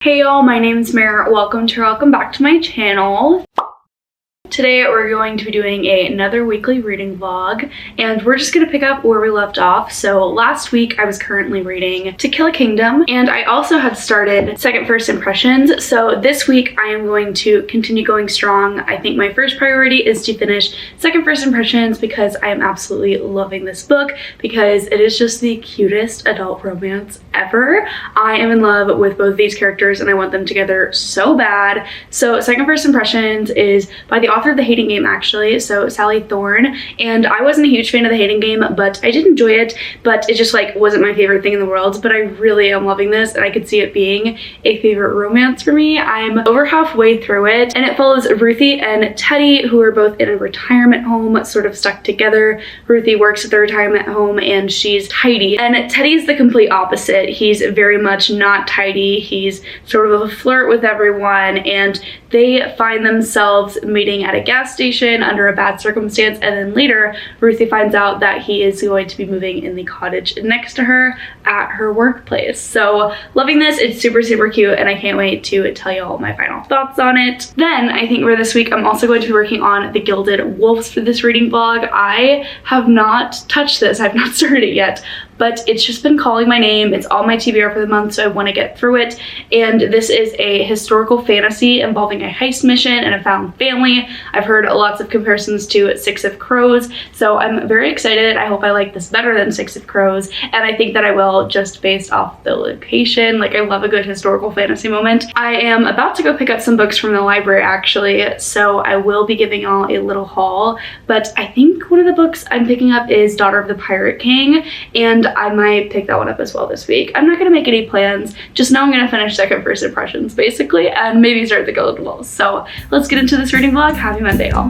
Hey y'all, my name's Mare. Welcome back to my channel. Today we're going to be doing another weekly reading vlog, and we're just going to pick up where we left off. So last week I was currently reading To Kill a Kingdom, and I also had started Second First Impressions. So this week I am going to continue going strong. I think my first priority is to finish Second First Impressions because I am absolutely loving this book because it is just the cutest adult romance ever. I am in love with both these characters and I want them together so bad. So Second First Impressions is by the author of The Hating Game, actually, so Sally Thorne, and I wasn't a huge fan of The Hating Game, but I did enjoy it, but it just wasn't my favorite thing in the world. But I really am loving this, and I could see it being a favorite romance for me. I'm over halfway through it, and it follows Ruthie and Teddy, who are both in a retirement home, sort of stuck together. Ruthie works at the retirement home and she's tidy, and Teddy's the complete opposite. He's very much not tidy. He's sort of a flirt with everyone, and they find themselves meeting at a gas station under a bad circumstance, and then later Ruthie finds out that he is going to be moving in the cottage next to her at her workplace. So loving this. It's super cute, and I can't wait to tell you all my final thoughts on it. Then I think for this week I'm also going to be working on The Gilded Wolves for this reading vlog. I have not touched this. I've not started it yet, but it's just been calling my name. It's on my TBR for the month, so I want to get through it. And this is a historical fantasy involving a heist mission and a found family. I've heard lots of comparisons to Six of Crows, so I'm very excited. I hope I like this better than Six of Crows, and I think that I will, just based off the location. I love a good historical fantasy moment. I am about to go pick up some books from the library, actually, so I will be giving y'all a little haul, but I think one of the books I'm picking up is Daughter of the Pirate King, and I might pick that one up as well this week. I'm not gonna make any plans, just know I'm gonna finish Second First Impressions basically, and maybe start The Gilded Wolves. So let's get into this reading vlog. Happy Monday, y'all.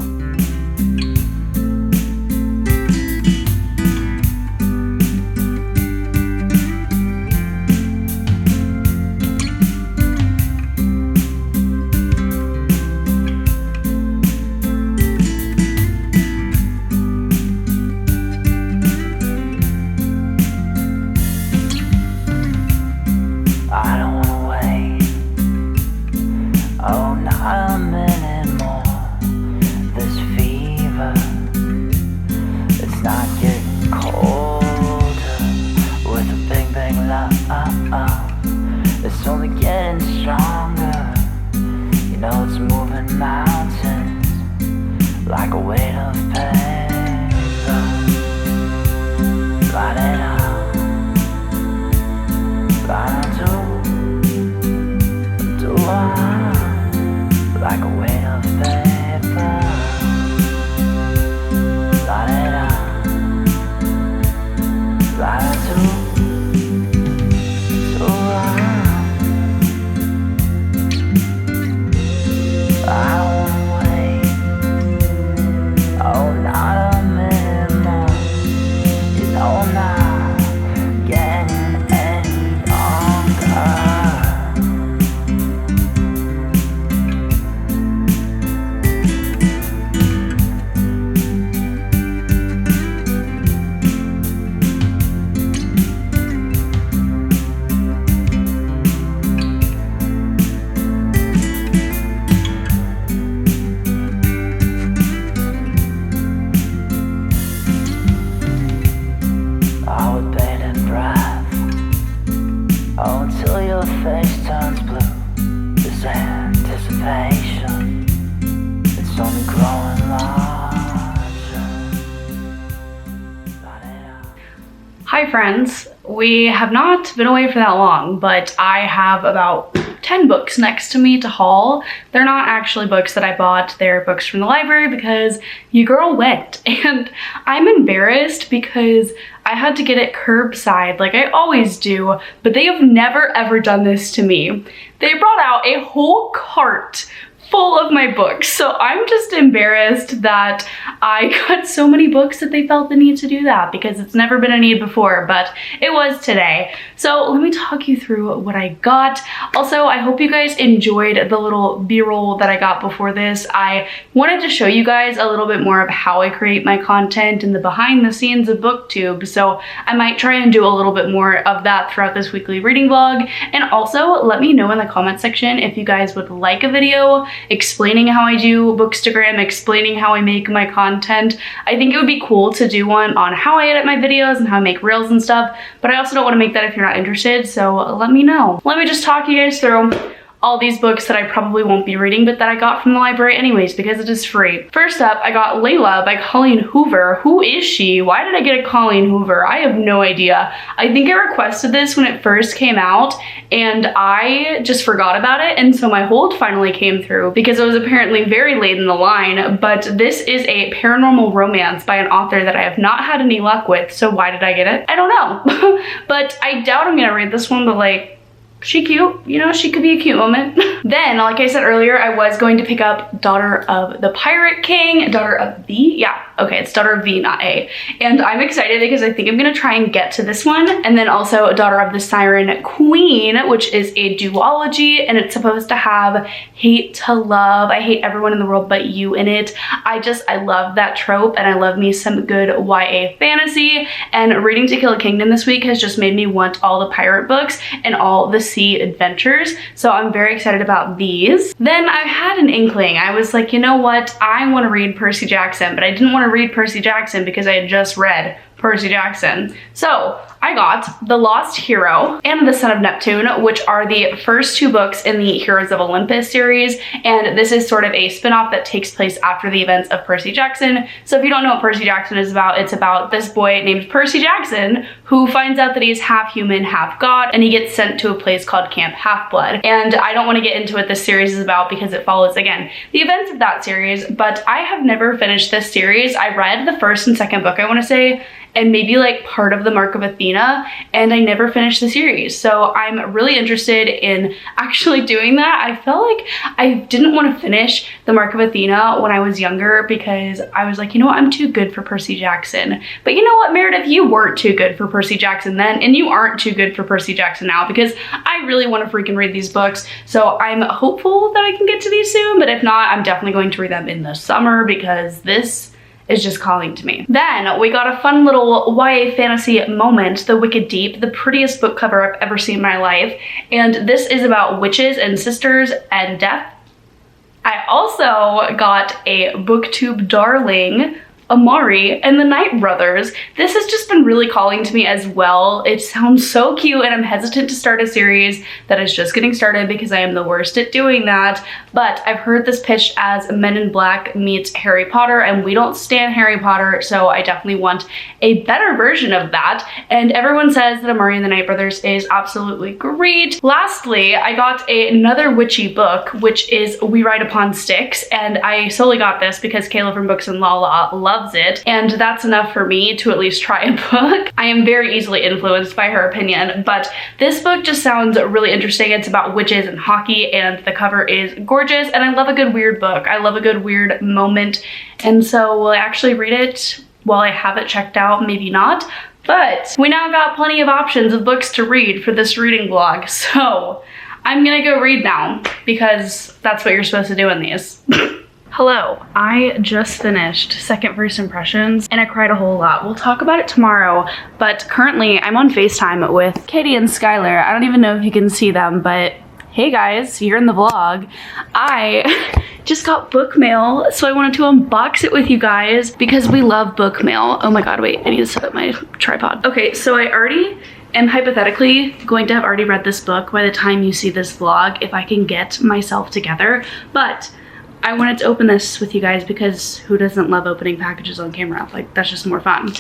It's only getting stronger. You know it's moving mountains like a weight of paper. Light it up, light it do like a weight of paper. Light it up, light it do. Until your face turns blue, this anticipation, it's only growing larger. Hi friends, we have not been away for that long, but I have about 10 books next to me to haul. They're not actually books that I bought, they're books from the library because your girl went, and I'm embarrassed because I had to get it curbside like I always do, but they have never ever done this to me. They brought out a whole cart full of my books. So I'm just embarrassed that I got so many books that they felt the need to do that, because it's never been a need before, but it was today. So let me talk you through what I got. Also, I hope you guys enjoyed the little B-roll that I got before this. I wanted to show you guys a little bit more of how I create my content and the behind the scenes of booktube. So I might try and do a little bit more of that throughout this weekly reading vlog. And also let me know in the comment section if you guys would like a video explaining how I do Bookstagram, explaining how I make my content. I think it would be cool to do one on how I edit my videos and how I make reels and stuff, but I also don't want to make that if you're not interested, so let me know. Let me just talk you guys through all these books that I probably won't be reading, but that I got from the library anyways because it is free. First up, I got Layla by Colleen Hoover. Who is she? Why did I get a Colleen Hoover? I have no idea. I think I requested this when it first came out and I just forgot about it, and so my hold finally came through because it was apparently very late in the line. But this is a paranormal romance by an author that I have not had any luck with, so why did I get it? I don't know. But I doubt I'm gonna read this one, but like, she cute, you know, she could be a cute moment. Then, like I said earlier, I was going to pick up Daughter of the Pirate King, Daughter of V, yeah, okay, it's Daughter of V, not A. And I'm excited because I think I'm gonna try and get to this one. And then also Daughter of the Siren Queen, which is a duology, and it's supposed to have hate to love, I hate everyone in the world but you in it. I love that trope, and I love me some good YA fantasy. And reading To Kill a Kingdom this week has just made me want all the pirate books and all the sea adventures, so I'm very excited about these. Then I had an inkling. I was like, you know what, I want to read Percy Jackson, but I didn't want to read Percy Jackson because I had just read Percy Jackson. So I got The Lost Hero and The Son of Neptune, which are the first two books in the Heroes of Olympus series, and this is sort of a spin-off that takes place after the events of Percy Jackson. So if you don't know what Percy Jackson is about, it's about this boy named Percy Jackson who finds out that he's half human, half god, and he gets sent to a place called Camp Half-Blood. And I don't want to get into what this series is about because it follows, again, the events of that series, but I have never finished this series. I read the first and second book, I want to say, and maybe like part of the Mark of Athena, and I never finished the series. So I'm really interested in actually doing that. I felt like I didn't want to finish the Mark of Athena when I was younger because I was like, you know what, I'm too good for Percy Jackson. But you know what, Meredith, you weren't too good for Percy Jackson then, and you aren't too good for Percy Jackson now, because I really want to freaking read these books. So I'm hopeful that I can get to these soon, but if not, I'm definitely going to read them in the summer because this is just calling to me. Then we got a fun little YA fantasy moment, The Wicked Deep, the prettiest book cover I've ever seen in my life. And this is about witches and sisters and death. I also got a booktube darling, Amari and the Night Brothers. This has just been really calling to me as well. It sounds so cute, and I'm hesitant to start a series that is just getting started because I am the worst at doing that. But I've heard this pitched as Men in Black meets Harry Potter, and we don't stan Harry Potter, so I definitely want a better version of that. And everyone says that Amari and the Night Brothers is absolutely great. Lastly, I got another witchy book, which is We Ride Upon Sticks, and I solely got this because Kayla from Books and Lala loves it, and that's enough for me to at least try a book. I am very easily influenced by her opinion, but this book just sounds really interesting. It's about witches and hockey, and the cover is gorgeous, and I love a good weird book. I love a good weird moment, and so will I actually read it while I have it checked out? Maybe not, but we now got plenty of options of books to read for this reading vlog, so I'm gonna go read now because that's what you're supposed to do in these. Hello, I just finished Second First Impressions and I cried a whole lot. We'll talk about it tomorrow, but currently I'm on FaceTime with Katie and Skylar. I don't even know if you can see them, but hey guys, you're in the vlog. I just got book mail, so I wanted to unbox it with you guys because we love book mail. Oh my god, wait, I need to set up my tripod. Okay, so I already am hypothetically going to have already read this book by the time you see this vlog if I can get myself together, but I wanted to open this with you guys because who doesn't love opening packages on camera? Like, that's just more fun.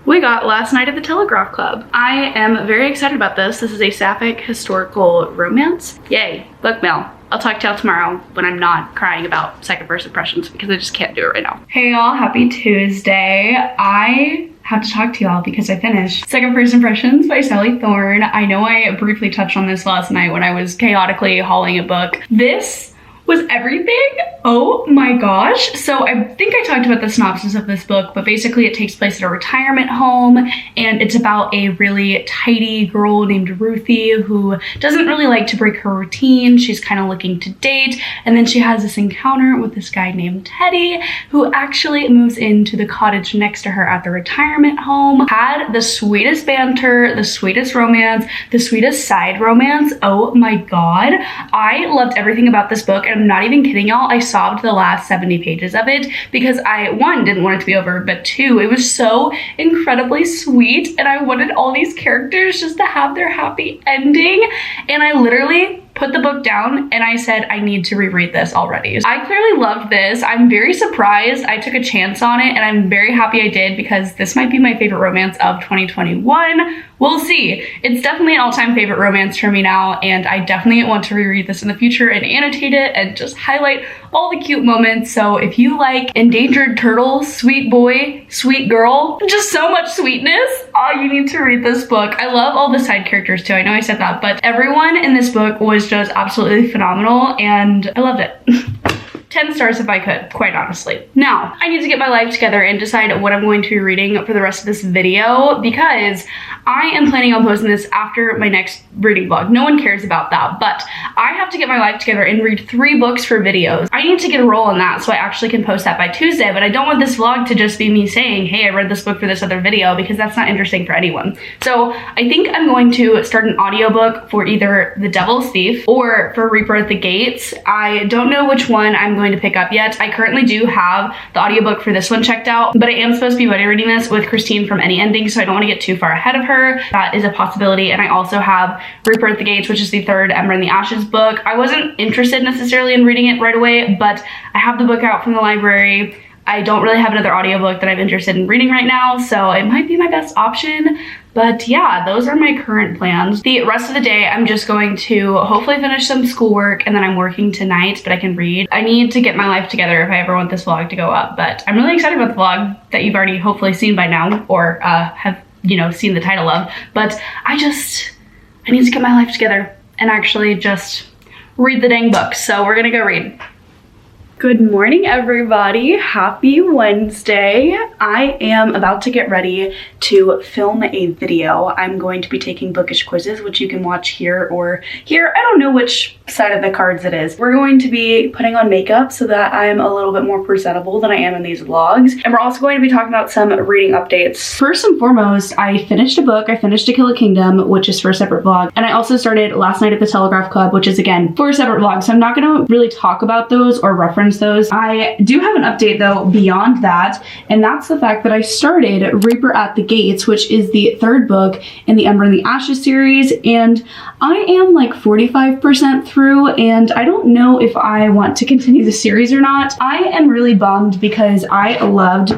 We got Last Night at the Telegraph Club. I am very excited about this. This is a sapphic historical romance. Yay, book mail. I'll talk to y'all tomorrow when I'm not crying about Second First Impressions because I just can't do it right now. Hey y'all, happy Tuesday. I have to talk to y'all because I finished Second First Impressions by Sally Thorne. I know I briefly touched on this last night when I was chaotically hauling a book. This was everything. Oh my gosh. So I think I talked about the synopsis of this book, but basically it takes place at a retirement home, and it's about a really tidy girl named Ruthie who doesn't really like to break her routine. She's kind of looking to date, and then she has this encounter with this guy named Teddy who actually moves into the cottage next to her at the retirement home. Had the sweetest banter, the sweetest romance, the sweetest side romance. Oh my god. I loved everything about this book, and I'm not even kidding y'all. I sobbed the last 70 pages of it because I, one, didn't want it to be over, but two, it was so incredibly sweet, and I wanted all these characters just to have their happy ending, and I literally put the book down and I said, I need to reread this already. I clearly loved this. I'm very surprised I took a chance on it, and I'm very happy I did because this might be my favorite romance of 2021. We'll see. It's definitely an all-time favorite romance for me now, and I definitely want to reread this in the future and annotate it and just highlight all the cute moments. So if you like endangered turtle, sweet boy, sweet girl, just so much sweetness, you need to read this book. I love all the side characters too. I know I said that, but everyone in this book was just absolutely phenomenal, and I loved it. 10 stars if I could, quite honestly. Now, I need to get my life together and decide what I'm going to be reading for the rest of this video because I am planning on posting this after my next reading vlog. No one cares about that, but I have to get my life together and read 3 books for videos. I need to get a roll on that so I actually can post that by Tuesday, but I don't want this vlog to just be me saying, hey, I read this book for this other video, because that's not interesting for anyone. So I think I'm going to start an audiobook for either The Devil's Thief or for Reaper at the Gates. I don't know which one I'm going to pick up yet. I currently do have the audiobook for this one checked out, but I am supposed to be buddy reading this with Christine from Any Ending, so I don't want to get too far ahead of her. That is a possibility. And I also have Reaper at the Gates, which is the 3rd Ember in the Ashes book. I wasn't interested necessarily in reading it right away, but I have the book out from the library. I don't really have another audiobook that I'm interested in reading right now, so it might be my best option. But yeah, those are my current plans. The rest of the day, I'm just going to hopefully finish some schoolwork, and then I'm working tonight, but I can read. I need to get my life together if I ever want this vlog to go up, but I'm really excited about the vlog that you've already hopefully seen by now, or have, you know, seen the title of. But I need to get my life together and actually just read the dang book. So we're gonna go read. Good morning, everybody. Happy Wednesday. I am about to get ready to film a video. I'm going to be taking bookish quizzes, which you can watch here or here. I don't know which side of the cards it is. We're going to be putting on makeup so that I'm a little bit more presentable than I am in these vlogs. And we're also going to be talking about some reading updates. First and foremost, I finished a book. I finished To Kill a Kingdom, which is for a separate vlog. And I also started Last Night at the Telegraph Club, which is again for a separate vlog. So I'm not gonna really talk about those or reference those. I do have an update though beyond that, and that's the fact that I started Reaper at the Gates, which is the 3rd book in the Ember in the Ashes series, and I am like 45% through, and I don't know if I want to continue the series or not. I am really bummed because I loved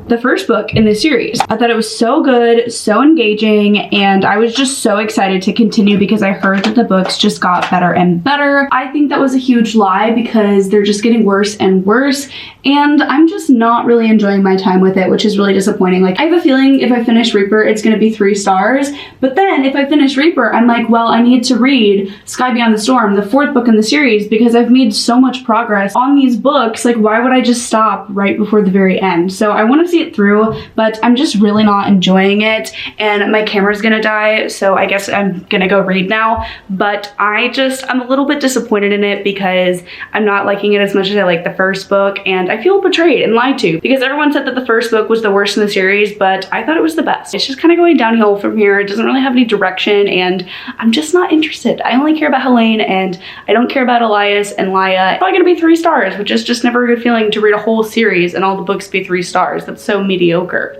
the 1st book in the series. I thought it was so good, so engaging, and I was just so excited to continue because I heard that the books just got better and better. I think that was a huge lie because they're just getting worse and worse, and I'm just not really enjoying my time with it, which is really disappointing. Like, I have a feeling if I finish Reaper, it's gonna be 3 stars, but then if I finish Reaper, I'm like, well, I need to read Sky Beyond the Storm, the 4th book in the series, because I've made so much progress on these books. Like, why would I just stop right before the very end? So I want to see it through, but I'm just really not enjoying it, and my camera's gonna die, so I guess I'm gonna go read now. But I'm a little bit disappointed in it because I'm not liking it as much as I like the 1st book, and I feel betrayed and lied to because everyone said that the 1st book was the worst in the series, but I thought it was the best. It's just kind of going downhill from here. It doesn't really have any direction, and I'm just not interested. I only care about Helene, and I don't care about Elias and Laya. It's probably gonna be 3 stars, which is just never a good feeling to read a whole series and all the books be 3 stars. That's so mediocre.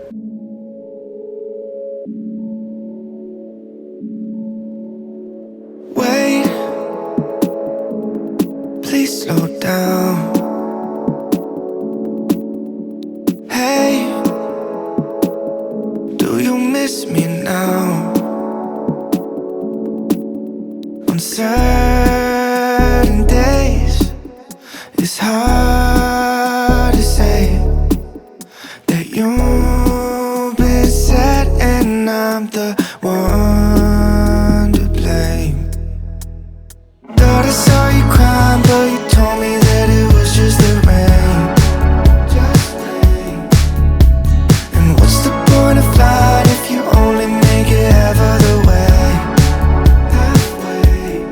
Wait, please slow down. Hey, do you miss me now? On certain days, it's hard to say that you've been one to blame. Thought I saw you crying, but you told me that it was just the rain. Just rain. And what's the point of flying if you only make it half of the way? Halfway.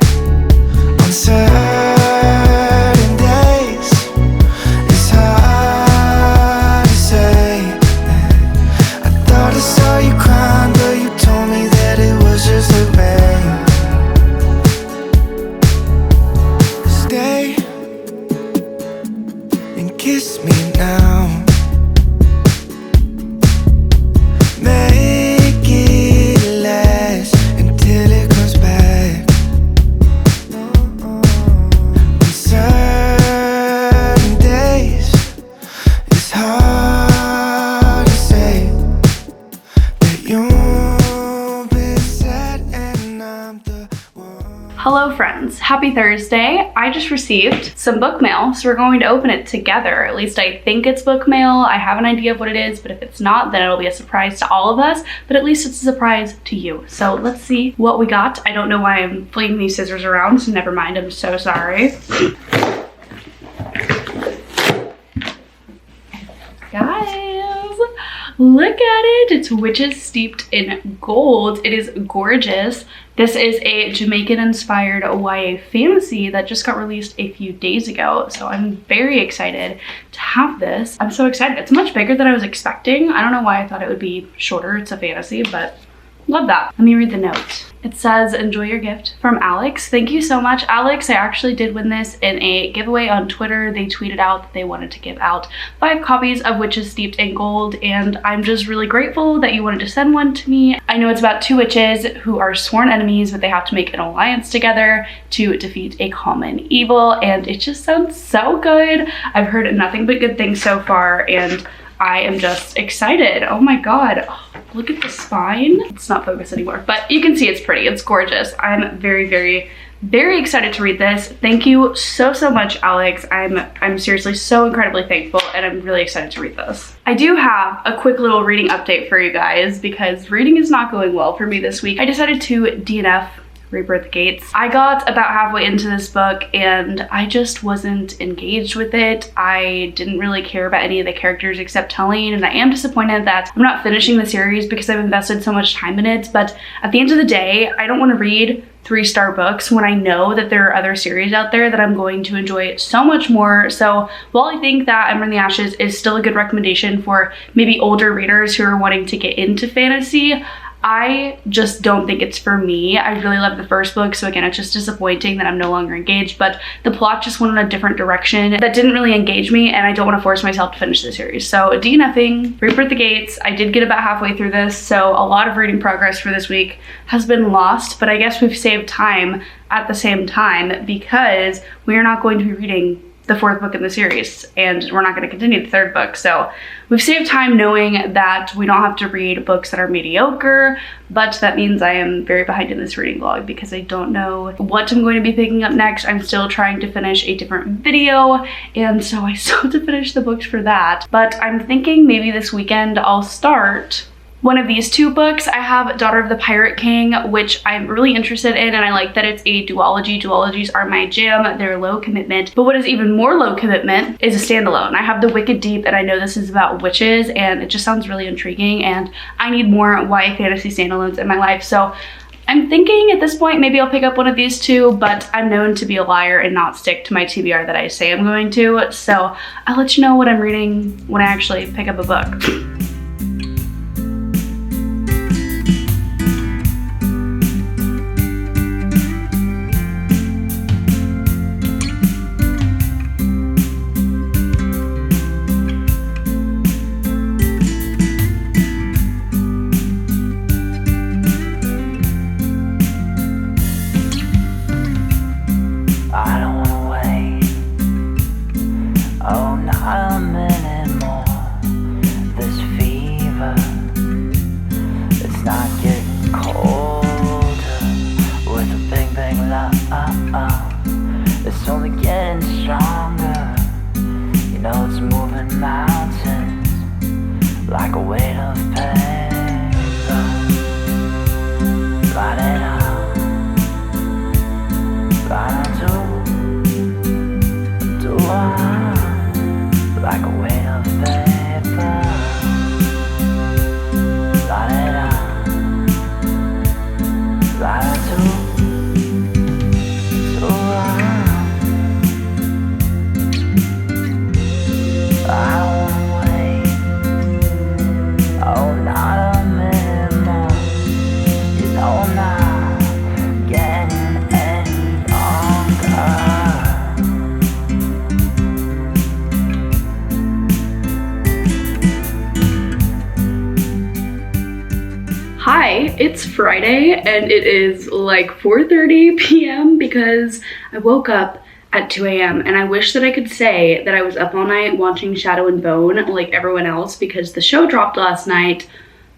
On certain days, it's hard to say. I thought I saw you crying, but you told me that it was just the rain. Stay and kiss me now. Make it last until it comes back. On certain days, it's hard to say that you've been sad and I'm the one. Hello friends, happy Thursday. I just received some book mail, so we're going to open it together. At least I think it's book mail. I have an idea of what it is, but if it's not, then it'll be a surprise to all of us, but at least it's a surprise to you. So let's see what we got. I don't know why I'm flinging these scissors around, so never mind, I'm so sorry. Guys, look at it. It's Witches Steeped in Gold. It is gorgeous. This is a Jamaican-inspired YA fantasy that just got released a few days ago, so I'm very excited to have this. I'm so excited. It's much bigger than I was expecting. I don't know why I thought it would be shorter. It's a fantasy, but love that. Let me read the note. It says, enjoy your gift from Alex. Thank you so much, Alex. I actually did win this in a giveaway on Twitter. They tweeted out that they wanted to give out 5 copies of Witches Steeped in Gold, and I'm just really grateful that you wanted to send one to me. I know it's about 2 witches who are sworn enemies, but they have to make an alliance together to defeat a common evil, and it just sounds so good. I've heard nothing but good things so far, and I am just excited. Oh my god. Oh, look at the spine. It's not focused anymore, but you can see it's pretty. It's gorgeous. I'm very, very, very excited to read this. Thank you so, so much, Alex. I'm seriously so incredibly thankful, and I'm really excited to read this. I do have a quick little reading update for you guys because reading is not going well for me this week. I decided to DNF Rebirth Gates. I got about halfway into this book and I just wasn't engaged with it. I didn't really care about any of the characters except Telling, and I am disappointed that I'm not finishing the series because I've invested so much time in it. But at the end of the day, I don't want to read 3-star books when I know that there are other series out there that I'm going to enjoy so much more. So while I think that Ember in the Ashes is still a good recommendation for maybe older readers who are wanting to get into fantasy, I just don't think it's for me. I really loved the first book, so again, it's just disappointing that I'm no longer engaged, but the plot just went in a different direction that didn't really engage me, and I don't want to force myself to finish the series. So DNFing Rebirth the Gates. I did get about halfway through this, so a lot of reading progress for this week has been lost, but I guess we've saved time at the same time because we are not going to be reading the 4th book in the series, and we're not going to continue the 3rd book. So we've saved time knowing that we don't have to read books that are mediocre, but that means I am very behind in this reading vlog because I don't know what I'm going to be picking up next. I'm still trying to finish a different video, and so I still have to finish the books for that. But I'm thinking maybe this weekend I'll start one of these 2 books. I have Daughter of the Pirate King, which I'm really interested in, and I like that it's a duology. Duologies are my jam. They're low commitment. But what is even more low commitment is a standalone. I have The Wicked Deep, and I know this is about witches, and it just sounds really intriguing, and I need more YA fantasy standalones in my life. So I'm thinking at this point maybe I'll pick up one of these 2, but I'm known to be a liar and not stick to my TBR that I say I'm going to. So I'll let you know what I'm reading when I actually pick up a book. It's only getting stronger. You know it's moving mountains like a weight of paper. not getting any longer. Hi, it's Friday and it is like 4:30 p.m. because I woke up at 2 a.m. and I wish that I could say that I was up all night watching Shadow and Bone like everyone else because the show dropped last night,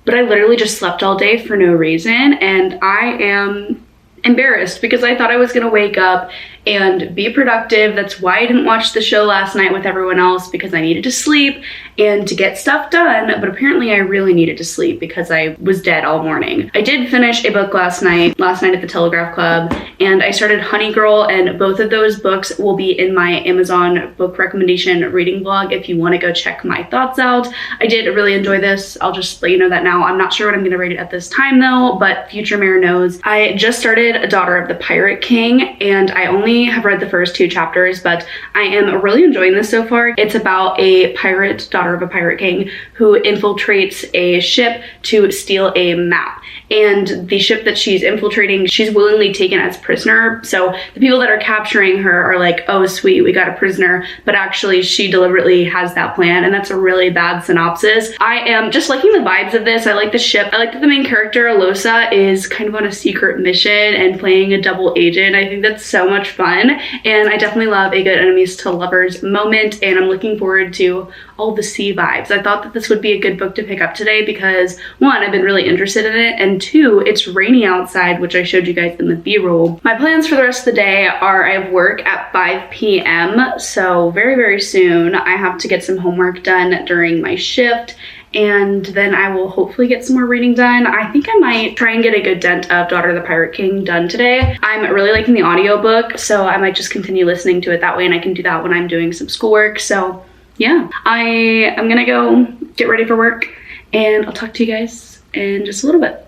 but I literally just slept all day for no reason, and I am embarrassed because I thought I was gonna wake up and be productive. That's why I didn't watch the show last night with everyone else, because I needed to sleep and to get stuff done, but apparently I really needed to sleep because I was dead all morning. I did finish a book last night at the Telegraph Club, and I started Honey Girl, and both of those books will be in my Amazon book recommendation reading vlog if you want to go check my thoughts out. I did really enjoy this. I'll just let you know that now. I'm not sure what I'm gonna rate it at this time though, but future Mare knows. I just started A Daughter of the Pirate King, and I only have read the first 2 chapters, but I am really enjoying this so far. It's about a pirate, daughter of a pirate king, who infiltrates a ship to steal a map. And the ship that she's infiltrating, she's willingly taken as prisoner. So the people that are capturing her are like, oh sweet, we got a prisoner, but actually she deliberately has that plan, and that's a really bad synopsis. I am just liking the vibes of this. I like the ship. I like that the main character, Alosa, is kind of on a secret mission and playing a double agent. I think that's so much fun, and I definitely love a good enemies to lovers moment, and I'm looking forward to all the sea vibes. I thought that this would be a good book to pick up today because 1, I've been really interested in it, and 2, it's rainy outside, which I showed you guys in the B-roll. My plans for the rest of the day are I have work at 5 p.m. so very, very soon. I have to get some homework done during my shift, and then I will hopefully get some more reading done. I think I might try and get a good dent of Daughter of the Pirate King done today. I'm really liking the audiobook, so I might just continue listening to it that way, and I can do that when I'm doing some schoolwork. So yeah, I am gonna go get ready for work, and I'll talk to you guys in just a little bit.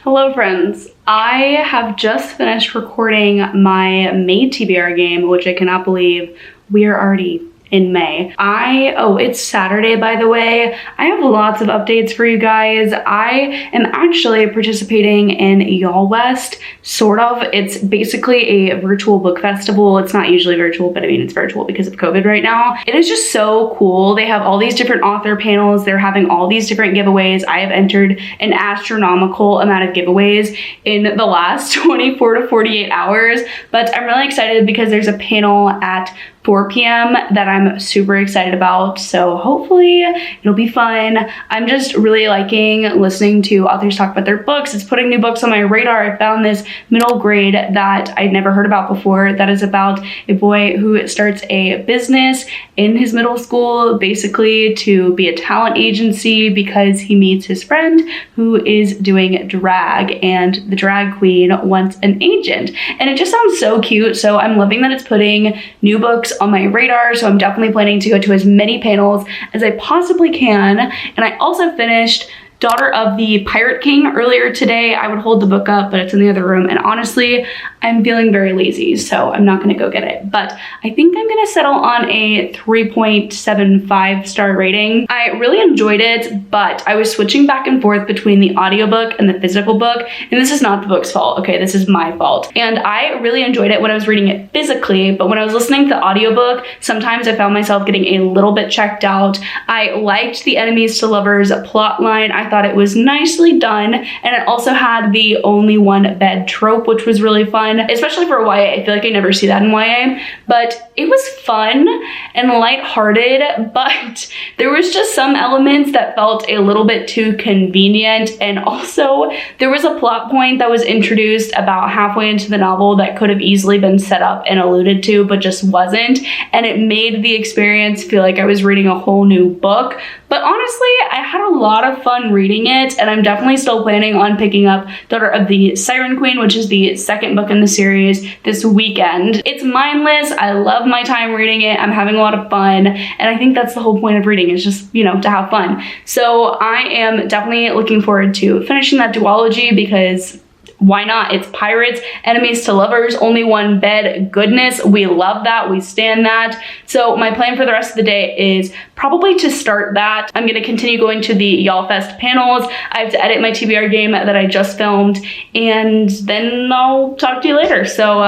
Hello friends, I have just finished recording my May TBR game, which I cannot believe we are already in May. It's Saturday, by the way. I have lots of updates for you guys. I am actually participating in Yallwest, sort of. It's basically a virtual book festival. It's not usually virtual, but I mean, it's virtual because of COVID right now. It is just so cool. They have all these different author panels. They're having all these different giveaways. I have entered an astronomical amount of giveaways in the last 24 to 48 hours, but I'm really excited because there's a panel at 4 p.m. that I'm super excited about, so hopefully it'll be fun. I'm just really liking listening to authors talk about their books. It's putting new books on my radar. I found this middle grade that I'd never heard about before that is about a boy who starts a business in his middle school, basically to be a talent agency because he meets his friend who is doing drag, and the drag queen wants an agent. And it just sounds so cute, so I'm loving that it's putting new books on my radar, so I'm definitely planning to go to as many panels as I possibly can. And I also finished Daughter of the Pirate King earlier today. I would hold the book up, but it's in the other room, and honestly, I'm feeling very lazy, so I'm not gonna go get it. But I think I'm gonna settle on a 3.75 star rating. I really enjoyed it, but I was switching back and forth between the audiobook and the physical book, and this is not the book's fault, okay? This is my fault. And I really enjoyed it when I was reading it physically, but when I was listening to the audiobook, sometimes I found myself getting a little bit checked out. I liked the enemies to lovers plot line. I thought it was nicely done, and it also had the only one bed trope, which was really fun, especially for a YA. I feel like I never see that in YA, but it was fun and lighthearted, but there was just some elements that felt a little bit too convenient, and also there was a plot point that was introduced about halfway into the novel that could have easily been set up and alluded to, but just wasn't, and it made the experience feel like I was reading a whole new book. But honestly, I had a lot of fun reading it, and I'm definitely still planning on picking up Daughter of the Siren Queen, which is the second book in the series, this weekend. It's mindless. I love my time reading it. I'm having a lot of fun, and I think that's the whole point of reading, is just, you know, to have fun. So I am definitely looking forward to finishing that duology because why not? It's pirates, enemies to lovers, only one bed goodness. We love that. We stand that. So my plan for the rest of the day is probably to start that. I'm going to continue going to the yallwest panels. I have to edit my TBR game that I just filmed, and then I'll talk to you later. So,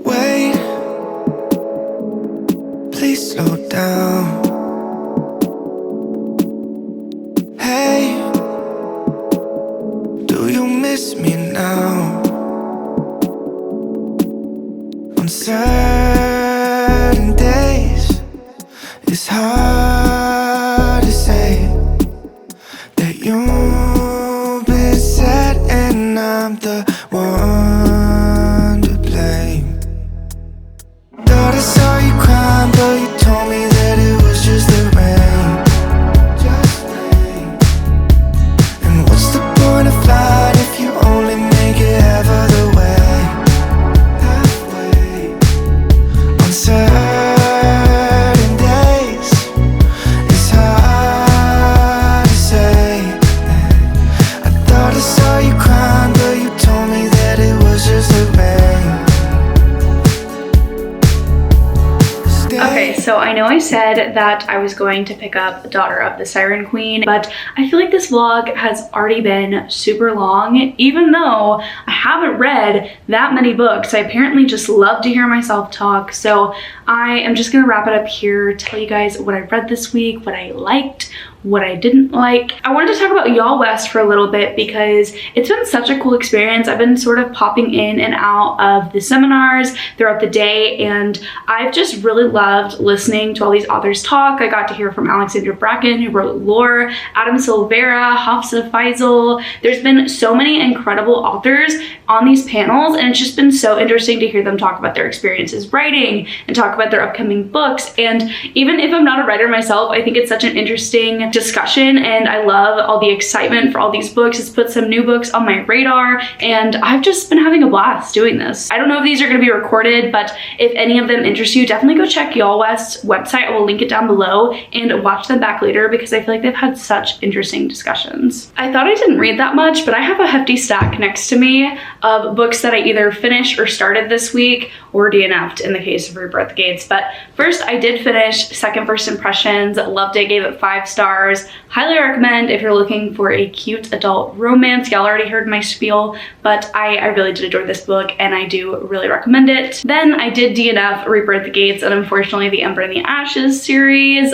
Wait, please slow down. Hey, do you miss me now? On certain days, it's hard to say that you've been sad and I'm the one to blame. Thought I saw you crying, but you told me that it was just the rain. Just rain. And what's the point of flying if you only make it half of the way? Halfway. On certain days, it's hard to say. I thought I saw you crying, but you told me that it was just the rain. okay, so I know I said that I was going to pick up Daughter of the Siren Queen, but I feel like this vlog has already been super long, even though I haven't read that many books. I apparently just love to hear myself talk, so I am just gonna wrap it up here, tell you guys what I read this week, what I liked, what I didn't like. I wanted to talk about yallwest for a little bit because it's been such a cool experience. I've been sort of popping in and out of the seminars throughout the day, and I've just really loved listening to all these authors talk. I got to hear from Alexandra Bracken, who wrote Lore, Adam Silvera, Hafsa Faisal. There's been so many incredible authors on these panels, and it's just been so interesting to hear them talk about their experiences writing and talk about their upcoming books. And even if I'm not a writer myself, I think it's such an interesting discussion, and I love all the excitement for all these books. It's put some new books on my radar, and I've just been having a blast doing this. I don't know if these are going to be recorded, but if any of them interest you, definitely go check yallwest's website. I will link it down below, and watch them back later because I feel like they've had such interesting discussions. I thought I didn't read that much, but I have a hefty stack next to me of books that I either finished or started this week, or DNF'd in the case of Rebirth Gates. But first, I did finish Second First Impressions. Loved it, gave it 5 stars. Highly recommend if you're looking for a cute adult romance. Y'all already heard my spiel, but I really did enjoy this book, and I do really recommend it. Then I did DNF Rebirth Gates, and unfortunately the Ember in the Ashes series.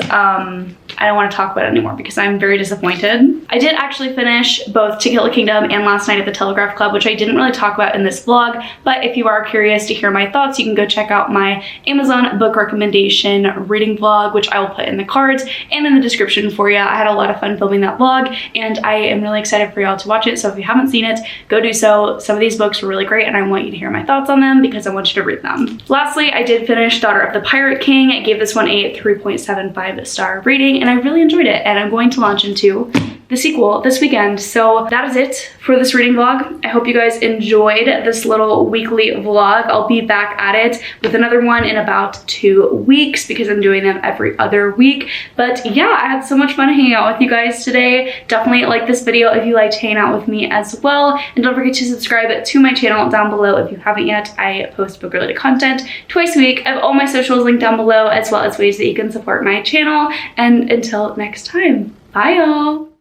I don't want to talk about it anymore because I'm very disappointed. I did actually finish both To Kill a Kingdom and Last Night at the Telegraph Club, which I didn't really talk about in this vlog, but if you are curious to hear my thoughts, you can go check out my Amazon book recommendation reading vlog, which I will put in the cards and in the description for you. I had a lot of fun filming that vlog, and I am really excited for y'all to watch it, so if you haven't seen it, go do so. Some of these books were really great, and I want you to hear my thoughts on them because I want you to read them. Lastly, I did finish Daughter of the Pirate King. I gave this one a 3.75 star rating, and I really enjoyed it, and I'm going to launch into the sequel this weekend. So that is it for this reading vlog. I hope you guys enjoyed this little weekly vlog. I'll be back at it with another one in about 2 weeks because I'm doing them every other week. But yeah, I had so much fun hanging out with you guys today. Definitely like this video if you liked hanging out with me as well. And don't forget to subscribe to my channel down below if you haven't yet. I post book related content twice a week. I have all my socials linked down below, as well as ways that you can support my channel. And until next time, bye y'all.